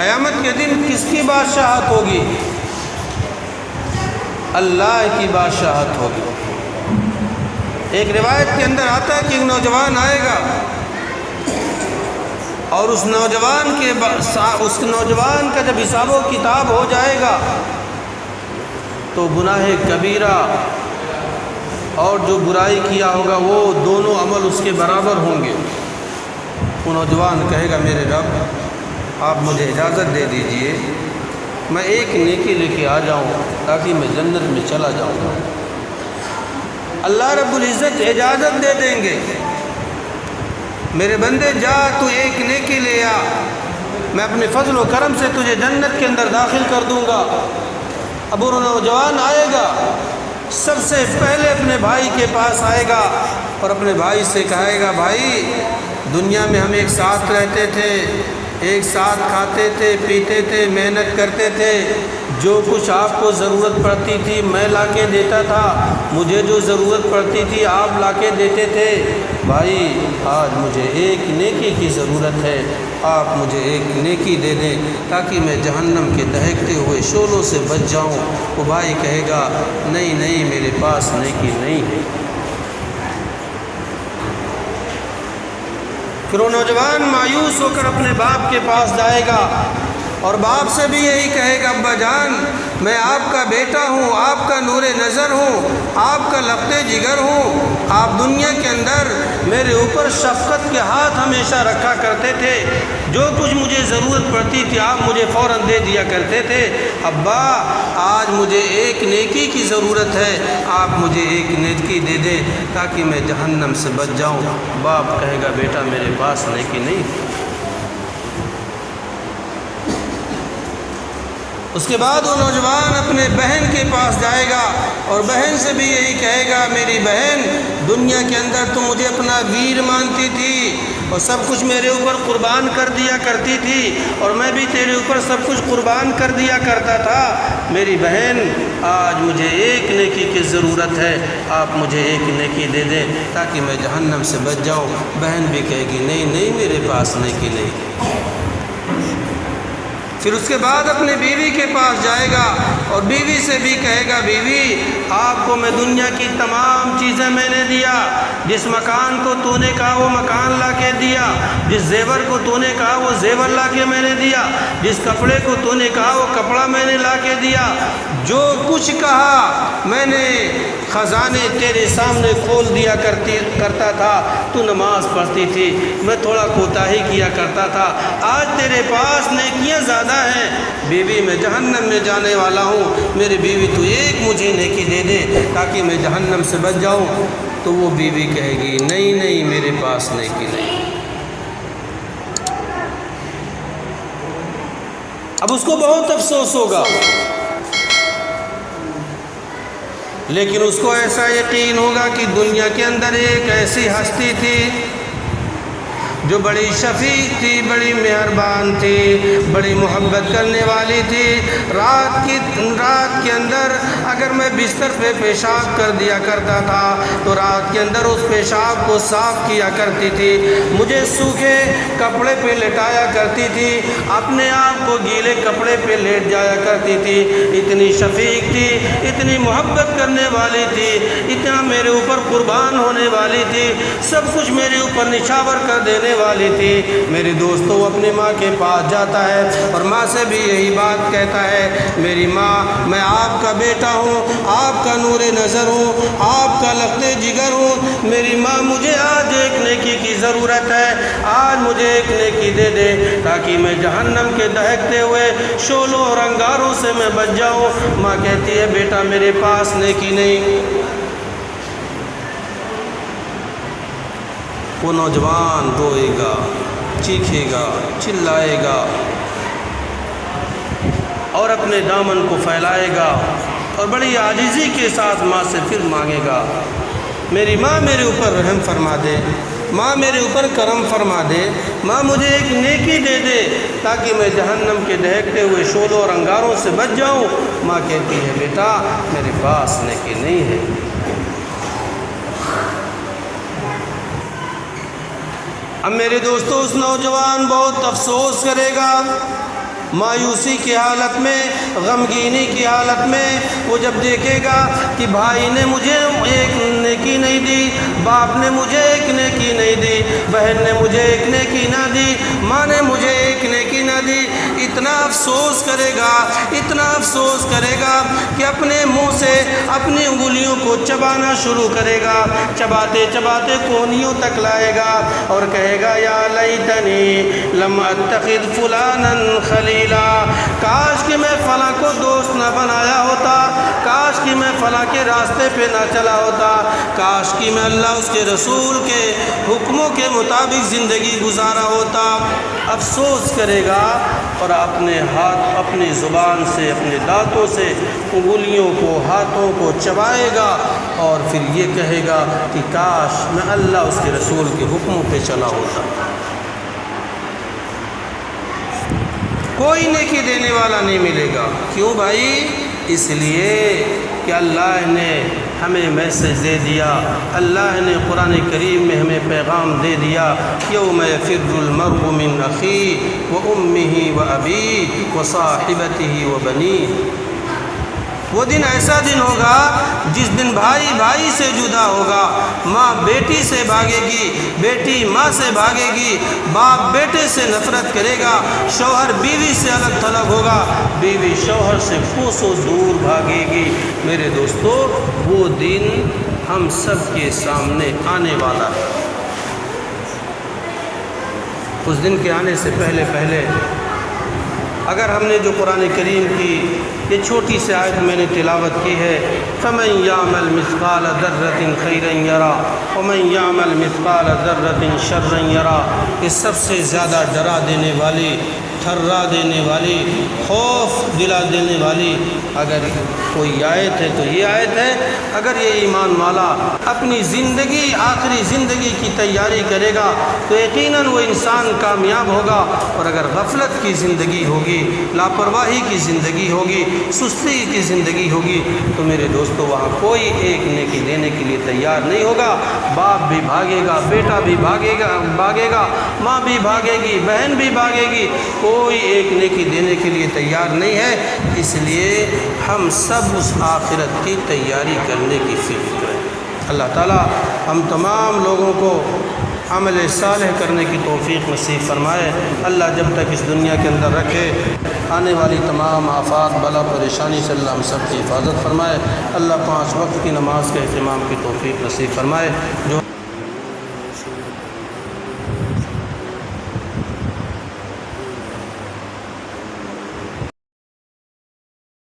قیامت کے دن کس کی بادشاہت ہوگی؟ اللہ کی بادشاہت ہوگی۔ ایک روایت کے اندر آتا ہے کہ ایک نوجوان آئے گا اور اس نوجوان کا جب حساب و کتاب ہو جائے گا تو گناہ کبیرہ اور جو برائی کیا ہوگا وہ دونوں عمل اس کے برابر ہوں گے۔ وہ نوجوان کہے گا میرے رب آپ مجھے اجازت دے دیجئے میں ایک نیکی لے کے آ جاؤں تاکہ میں جنت میں چلا جاؤں گا۔ اللہ رب العزت اجازت دے دیں گے، میرے بندے جا تو ایک نیکی لے آ، میں اپنے فضل و کرم سے تجھے جنت کے اندر داخل کر دوں گا۔ اب وہ نوجوان آئے گا، سب سے پہلے اپنے بھائی کے پاس آئے گا اور اپنے بھائی سے کہے گا بھائی دنیا میں ہم ایک ساتھ رہتے تھے، ایک ساتھ کھاتے تھے، پیتے تھے، محنت کرتے تھے، جو کچھ آپ کو ضرورت پڑتی تھی میں لا کے دیتا تھا، مجھے جو ضرورت پڑتی تھی آپ لا کے دیتے تھے، بھائی آج مجھے ایک نیکی کی ضرورت ہے، آپ مجھے ایک نیکی دے دیں تاکہ میں جہنم کے دہکتے ہوئے شعلوں سے بچ جاؤں۔ وہ بھائی کہے گا نہیں نہیں میرے پاس نیکی نہیں ہے۔ پھر وہ نوجوان مایوس ہو کر اپنے باپ کے پاس جائے گا اور باپ سے بھی یہی کہے گا ابا جان میں آپ کا بیٹا ہوں، آپ کا نور نظر ہوں، آپ کا لخت جگر ہوں، آپ دنیا کے اندر میرے اوپر شفقت کے ہاتھ ہمیشہ رکھا کرتے تھے، جو کچھ مجھے ضرورت پڑتی تھی آپ مجھے فوراً دے دیا کرتے تھے، ابا آج مجھے ایک نیکی کی ضرورت ہے، آپ مجھے ایک نیکی دے دیں تاکہ میں جہنم سے بچ جاؤں۔ باپ کہے گا بیٹا میرے پاس نیکی نہیں۔ اس کے بعد وہ نوجوان اپنے بہن کے پاس جائے گا اور بہن سے بھی یہی کہے گا میری بہن دنیا کے اندر تو مجھے اپنا ویر مانتی تھی اور سب کچھ میرے اوپر قربان کر دیا کرتی تھی اور میں بھی تیرے اوپر سب کچھ قربان کر دیا کرتا تھا، میری بہن آج مجھے ایک نیکی کی ضرورت ہے، آپ مجھے ایک نیکی دے دیں تاکہ میں جہنم سے بچ جاؤں۔ بہن بھی کہے گی نہیں نہیں میرے پاس نیکی نہیں۔ پھر اس کے بعد اپنے بیوی کے پاس جائے گا اور بیوی سے بھی کہے گا بیوی آپ کو میں دنیا کی تمام چیزیں میں نے دیا، جس مکان کو تو نے کہا وہ مکان لا کے دیا، جس زیور کو تو نے کہا وہ زیور لا کے میں نے دیا، جس کپڑے کو تو نے کہا وہ کپڑا میں نے لا کے دیا، جو کچھ کہا میں نے خزانے تیرے سامنے کھول دیا کرتا تھا، تو نماز پڑھتی تھی میں تھوڑا کوتاہی کیا کرتا تھا، آج تیرے پاس نیکیاں زیادہ ہیں، بیوی میں جہنم میں جانے والا ہوں، میری بیوی تو ایک مجھے نیکی دے دے تاکہ میں جہنم سے بچ جاؤں۔ تو وہ بیوی کہے گی نہیں نہیں میرے پاس نیکی نہیں۔ اب اس کو بہت افسوس ہوگا، لیکن اس کو ایسا یقین ہوگا کہ دنیا کے اندر ایک ایسی ہستی تھی جو بڑی شفیق تھی، بڑی مہربان تھی، بڑی محبت کرنے والی تھی، رات کے اندر اگر میں بستر پہ پیشاب کر دیا کرتا تھا تو رات کے اندر اس پیشاب کو صاف کیا کرتی تھی، مجھے سوکھے کپڑے پہ لٹایا کرتی تھی، اپنے آپ کو گیلے کپڑے پہ لیٹ جایا کرتی تھی، اتنی شفیق تھی، اتنی محبت کرنے والی تھی، اتنا میرے اوپر قربان ہونے والی تھی، سب کچھ میرے اوپر نچھاور کر دینے والی تھی۔ میرے دوستوں وہ اپنی ماں کے پاس جاتا ہے اور ماں سے بھی یہی بات کہتا ہے میری ماں میں آپ کا بیٹا ہوں، آپ کا نور نظر ہوں، آپ کا لخت جگر ہوں، میری ماں مجھے آج ایک نیکی کی ضرورت ہے، آج مجھے ایک نیکی دے دے تاکہ میں جہنم کے دہکتے ہوئے شعلوں اور انگاروں سے میں بچ جاؤں۔ ماں کہتی ہے بیٹا میرے پاس نیکی نہیں۔ وہ نوجوان روئے گا، چیخے گا، چلائے گا اور اپنے دامن کو پھیلائے گا اور بڑی عاجزی کے ساتھ ماں سے پھر مانگے گا میری ماں میرے اوپر رحم فرما دے، ماں میرے اوپر کرم فرما دے، ماں مجھے ایک نیکی دے دے تاکہ میں جہنم کے دہکتے ہوئے شعلوں اور انگاروں سے بچ جاؤں۔ ماں کہتی ہے بیٹا میرے پاس نیکی نہیں ہے۔ اب میرے دوستو اس نوجوان بہت افسوس کرے گا مایوسی کی حالت میں، غمگینی کی حالت میں وہ جب دیکھے گا کہ بھائی نے مجھے ایک نیکی نہیں دی، باپ نے مجھے ایک نیکی نہیں دی، بہن نے مجھے ایک نیکی نہ دی، ماں نے مجھے ایک نیکی نہ دی، اتنا افسوس کرے گا، اتنا افسوس کرے گا کہ اپنے منہ سے اپنی انگلیوں کو چبانا شروع کرے گا، چباتے چباتے کونیوں تک لائے گا اور کہے گا یا لیتنی لم اتخذ فلانا خلیلا، کاش کہ میں فلاں کو دوست نہ بنایا ہوتا، کاش کہ میں فلاں کے راستے پہ نہ چلا ہوتا، کاش کہ میں اللہ اس کے رسول کے حکموں کے مطابق زندگی گزارا ہوتا۔ افسوس کرے گا اور اپنے ہاتھ، اپنی زبان سے، اپنے دانتوں سے انگلیوں کو، ہاتھوں کو چبائے گا اور پھر یہ کہے گا کہ کاش میں اللہ اس کے رسول کے حکموں پہ چلا ہوتا۔ کوئی نیکی دینے والا نہیں ملے گا۔ کیوں بھائی؟ اس لیے کہ اللہ نے ہمیں میسج دے دیا، اللہ نے قرآن کریم میں ہمیں پیغام دے دیا، یوم یفر المرء من اخیہ وامہ وابیہ وصاحبتہ وبنیہ۔ وہ دن ایسا دن ہوگا جس دن بھائی بھائی سے جدا ہوگا، ماں بیٹی سے بھاگے گی، بیٹی ماں سے بھاگے گی، باپ بیٹے سے نفرت کرے گا، شوہر بیوی سے الگ تھلگ ہوگا، بیوی شوہر سے کوسوں دور بھاگے گی۔ میرے دوستو، وہ دن ہم سب کے سامنے آنے والا ہے۔ اس دن کے آنے سے پہلے اگر ہم نے جو قرآن کریم کی یہ چھوٹی سی آیت میں نے تلاوت کی ہے، فَمَنْ يَعْمَلْ مِثْقَالَ ذَرَّةٍ خَيْرًا يَرَى وَمَنْ يَعْمَلْ مِثْقَالَ ذَرَّةٍ شَرًّا يَرَى، یہ سب سے زیادہ ڈرا دینے والی، تھرا دینے والی، خوف دلا دینے والی اگر کوئی آیت ہے تو یہ آیت ہے۔ اگر یہ ایمان والا اپنی زندگی، آخری زندگی کی تیاری کرے گا تو یقیناً وہ انسان کامیاب ہوگا، اور اگر غفلت کی زندگی ہوگی، لاپرواہی کی زندگی ہوگی، سستی کی زندگی ہوگی تو میرے دوستو وہاں کوئی ایک نیکی دینے کے لیے تیار نہیں ہوگا۔ باپ بھی بھاگے گا، بیٹا بھی بھاگے گا، ماں بھی بھاگے گی، بہن بھی بھاگے گی، کوئی ایک نیکی دینے کے لیے تیار نہیں ہے۔ اس لیے ہم سب اس آخرت کی تیاری کرنے کی فکر کریں۔ اللہ تعالیٰ ہم تمام لوگوں کو عمل صالح کرنے کی توفیق نصیب فرمائے۔ اللہ جب تک اس دنیا کے اندر رکھے، آنے والی تمام آفات، بلا، پریشانی سے اللہ ہم سب کی حفاظت فرمائے۔ اللہ 5 وقت کی نماز کے اہتمام کی توفیق نصیب فرمائے۔ جو